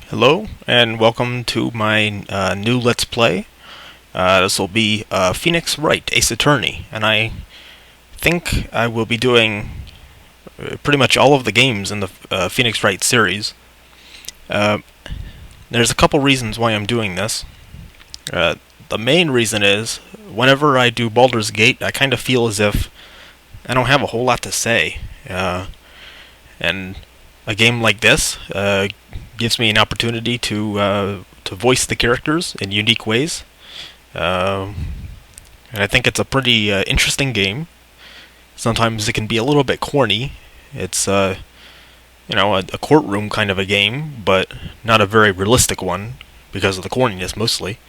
Hello, and welcome to my new Let's Play. This will be Phoenix Wright, Ace Attorney, and I think I will be doing pretty much all of the games in the Phoenix Wright series. There's a couple reasons why I'm doing this. The main reason is, whenever I do Baldur's Gate, I kind of feel as if I don't have a whole lot to say. And a game like this gives me an opportunity to voice the characters in unique ways, and I think it's a pretty interesting game. Sometimes it can be a little bit corny. It's a courtroom kind of a game, but not a very realistic one because of the corniness mostly.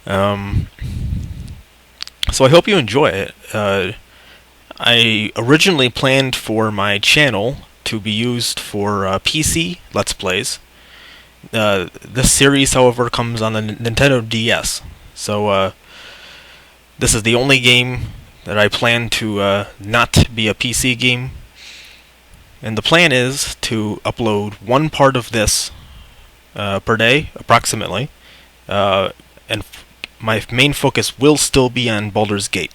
So I hope you enjoy it. I originally planned for my channel to be used for PC Let's Plays. This series, however, comes on the Nintendo DS, so this is the only game that I plan to not be a PC game. And the plan is to upload one part of this per day, approximately, and my main focus will still be on Baldur's Gate,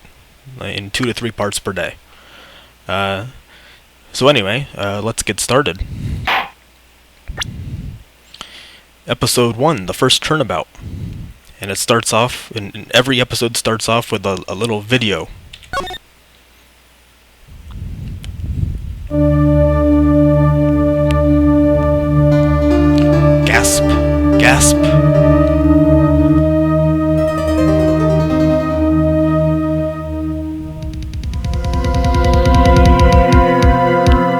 in 2 to 3 parts per day. So anyway, let's get started. Episode 1, the first turnabout. And it starts off, and every episode starts off with a little video. Gasp. Gasp.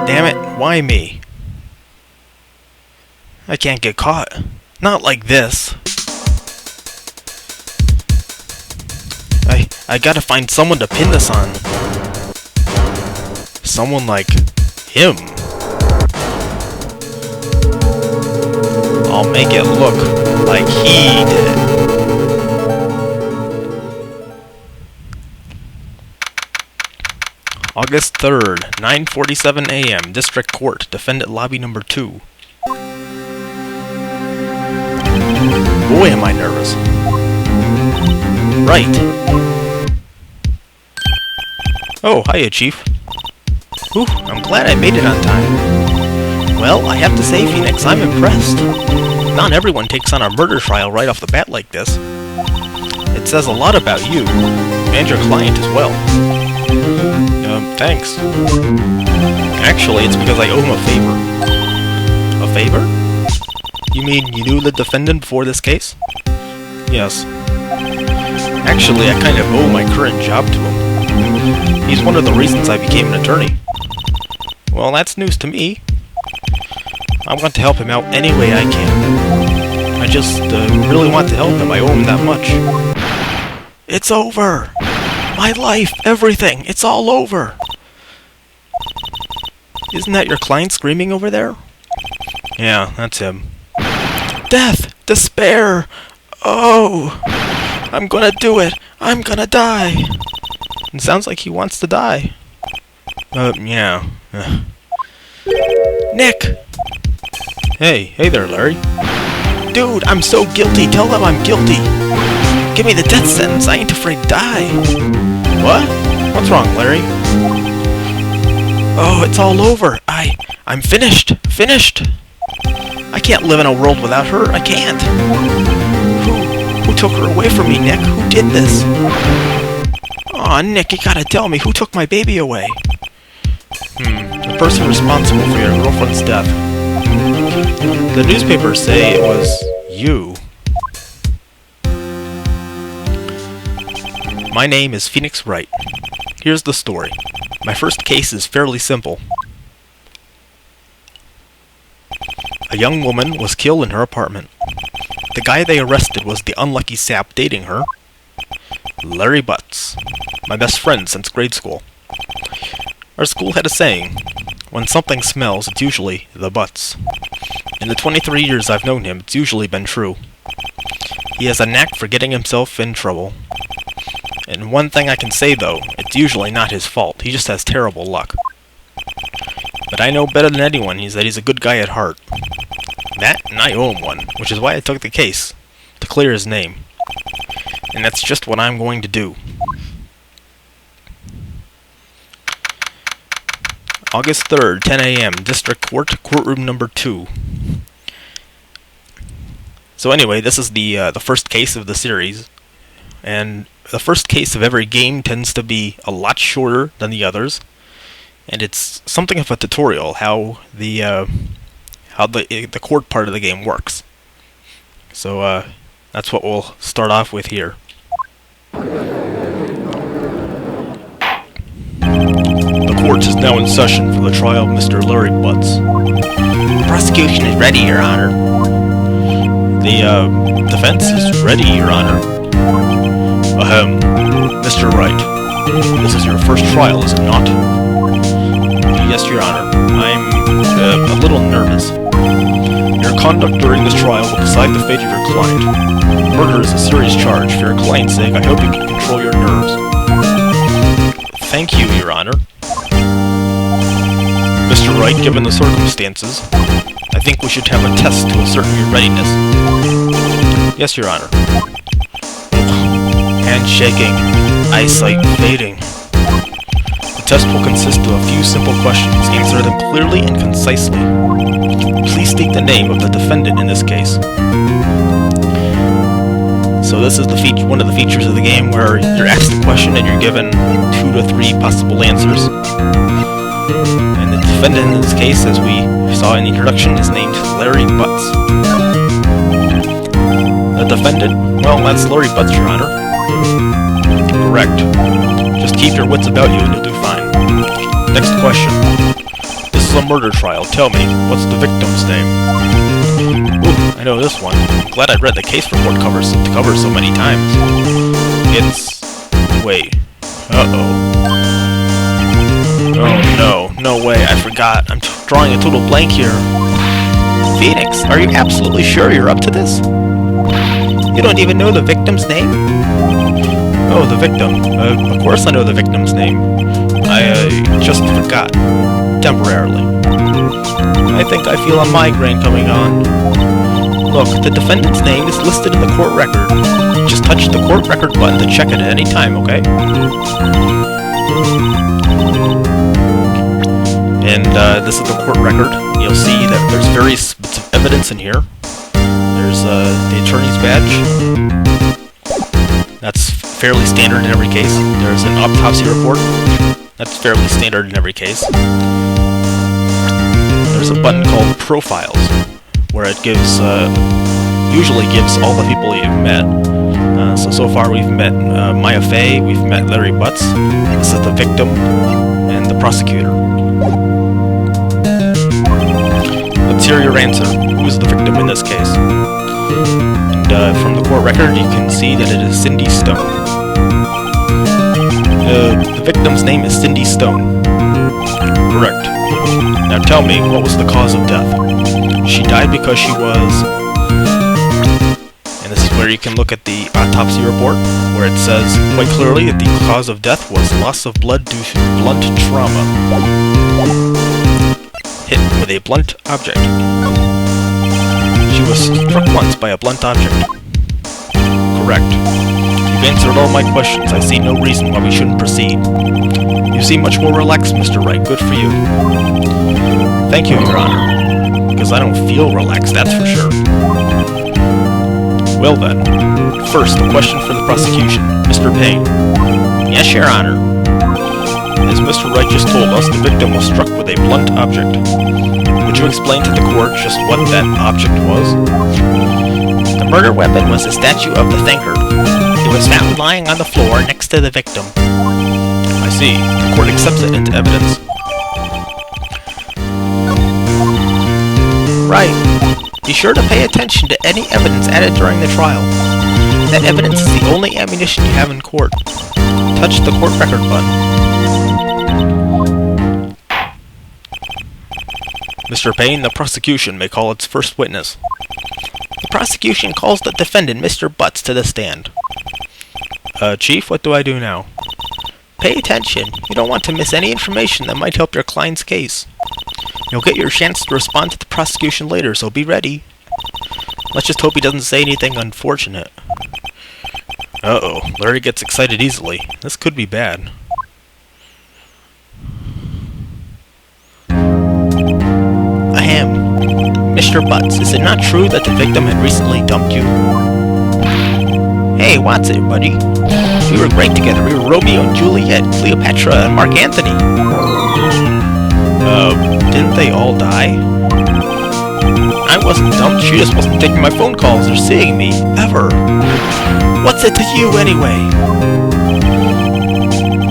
Damn it, why me? I can't get caught. Not like this. I gotta find someone to pin this on. Someone like him. I'll make it look like he did. August 3rd, 9:47 a.m. District Court, Defendant Lobby Number 2. Boy, am I nervous. Right. Oh, hiya, Chief. Whew, I'm glad I made it on time. Well, I have to say, Phoenix, I'm impressed. Not everyone takes on a murder trial right off the bat like this. It says a lot about you, and your client as well. Thanks. Actually, it's because I owe him a favor. A favor? You mean you knew the defendant before this case? Yes. Actually, I kind of owe my current job to him. He's one of the reasons I became an attorney. Well, that's news to me. I want to help him out any way I can. I just really want to help him. I owe him that much. It's over! My life, everything, it's all over! Isn't that your client screaming over there? Yeah, that's him. Death! Despair! Oh! I'm gonna do it! I'm gonna die! It sounds like he wants to die. Yeah. Nick! Hey there, Larry. Dude, I'm so guilty! Tell them I'm guilty! Give me the death sentence! I ain't afraid to die! What? What's wrong, Larry? Oh, it's all over! I'm finished! Finished! I can't live in a world without her. I can't. Who took her away from me, Nick? Who did this? Aw, Nick, you gotta tell me. Who took my baby away? The person responsible for your girlfriend's death. The newspapers say it was you. My name is Phoenix Wright. Here's the story. My first case is fairly simple. A young woman was killed in her apartment. The guy they arrested was the unlucky sap dating her, Larry Butts, my best friend since grade school. Our school had a saying, when something smells, it's usually the Butts. In the 23 years I've known him, it's usually been true. He has a knack for getting himself in trouble. And one thing I can say, though, it's usually not his fault. He just has terrible luck. But I know better than anyone that he's a good guy at heart. that, and I owe him one, which is why I took the case, to clear his name. And that's just what I'm going to do. August 3rd, 10 a.m., District Court, Courtroom number 2. So anyway, this is the first case of the series, and the first case of every game tends to be a lot shorter than the others, and it's something of a tutorial how the court part of the game works. So that's what we'll start off with here. The court is now in session for the trial of Mr. Larry Butts. The prosecution is ready, Your Honor. The defense is ready, Your Honor. Ahem. Mr. Wright, this is your first trial, is it not? Yes, Your Honor. I'm a little nervous. Your conduct during this trial will decide the fate of your client. Murder is a serious charge. For your client's sake, I hope you can control your nerves. Thank you, Your Honor. Mr. Wright, given the circumstances, I think we should have a test to ascertain your readiness. Yes, Your Honor. Hand shaking, eyesight fading. The test will consist of a few simple questions. Answer them clearly and concisely. Please state the name of the defendant in this case. So this is one of the features of the game where you're asked a question and you're given 2 to 3 possible answers. And the defendant in this case, as we saw in the introduction, is named Larry Butts. The defendant? Well, that's Larry Butts, Your Honor. Correct. Just keep your wits about you and you'll do fine. Next question. This is a murder trial. Tell me, what's the victim's name? Ooh, I know this one. I'm glad I read the case report cover so many times. It's... wait. Uh-oh. Oh no, no way, I forgot. I'm drawing a total blank here. Phoenix, are you absolutely sure you're up to this? You don't even know the victim's name? Oh, the victim. Of course I know the victim's name. I just forgot. Temporarily. I think I feel a migraine coming on. Look, the defendant's name is listed in the court record. Just touch the court record button to check it at any time, okay? And this is the court record. You'll see that there's various bits of evidence in here. There's the attorney's badge. That's fairly standard in every case. There's an autopsy report. That's fairly standard in every case. There's a button called Profiles, where it gives, usually gives all the people you've met. So far we've met Maya Fey, we've met Larry Butts, this is the victim, and the prosecutor. Let's hear your answer. Who is the victim in this case? And from the court record you can see that it is Cindy Stone. The victim's name is Cindy Stone. Correct. Now tell me, what was the cause of death? She died because she was... And this is where you can look at the autopsy report, where it says quite clearly that the cause of death was loss of blood due to blunt trauma. Hit with a blunt object. She was struck once by a blunt object. Correct. You've answered all my questions. I see no reason why we shouldn't proceed. You seem much more relaxed, Mr. Wright. Good for you. Thank you, Your Honor. Because I don't feel relaxed, that's for sure. Well then, first, a question for the prosecution. Mr. Payne. Yes, Your Honor. As Mr. Wright just told us, the victim was struck with a blunt object. Would you explain to the court just what that object was? The murder weapon was a statue of the thinker. It was found lying on the floor next to the victim. I see. The court accepts it into evidence. Right. Be sure to pay attention to any evidence added during the trial. That evidence is the only ammunition you have in court. Touch the court record button. Mr. Payne, the prosecution may call its first witness. The prosecution calls the defendant, Mr. Butts, to the stand. Chief, what do I do now? Pay attention. You don't want to miss any information that might help your client's case. You'll get your chance to respond to the prosecution later, so be ready. Let's just hope he doesn't say anything unfortunate. Uh-oh, Larry gets excited easily. This could be bad. Ahem. Mr. Butts, is it not true that the victim had recently dumped you? Hey, what's it, buddy? We were great together. We were Romeo and Juliet, Cleopatra and Mark Antony. Didn't they all die? I wasn't dumped. She just wasn't taking my phone calls or seeing me, ever. What's it to you, anyway?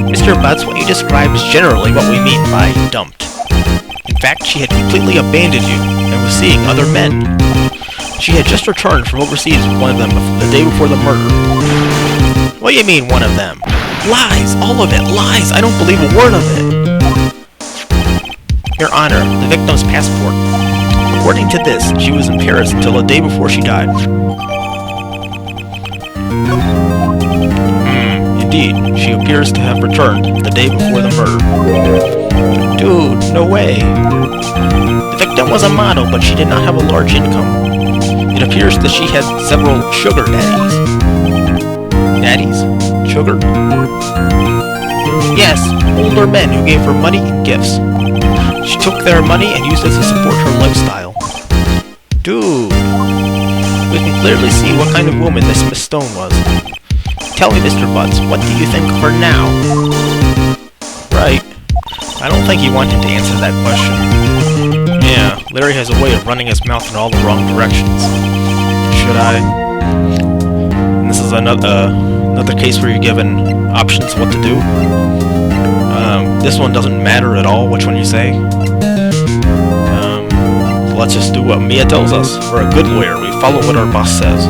Mr. Butts, what you described is generally what we mean by dumped. In fact, she had completely abandoned you and was seeing other men. She had just returned from overseas with one of them the day before the murder. What do you mean, one of them? Lies! All of it! Lies! I don't believe a word of it! Your Honor, the victim's passport. According to this, she was in Paris until the day before she died. Indeed, she appears to have returned the day before the murder. Dude, no way. The victim was a model, but she did not have a large income. It appears that she had several sugar daddies. Daddies? Sugar? Yes, older men who gave her money and gifts. She took their money and used it to support her lifestyle. Dude, we can clearly see what kind of woman this Miss Stone was. Tell me, Mr. Butts, what do you think of her now? Right. I don't think he wanted to answer that question. Yeah, Larry has a way of running his mouth in all the wrong directions. Should I? And this is another case where you're given options what to do. This one doesn't matter at all which one you say. So let's just do what Mia tells us. We're a good lawyer. We follow what our boss says.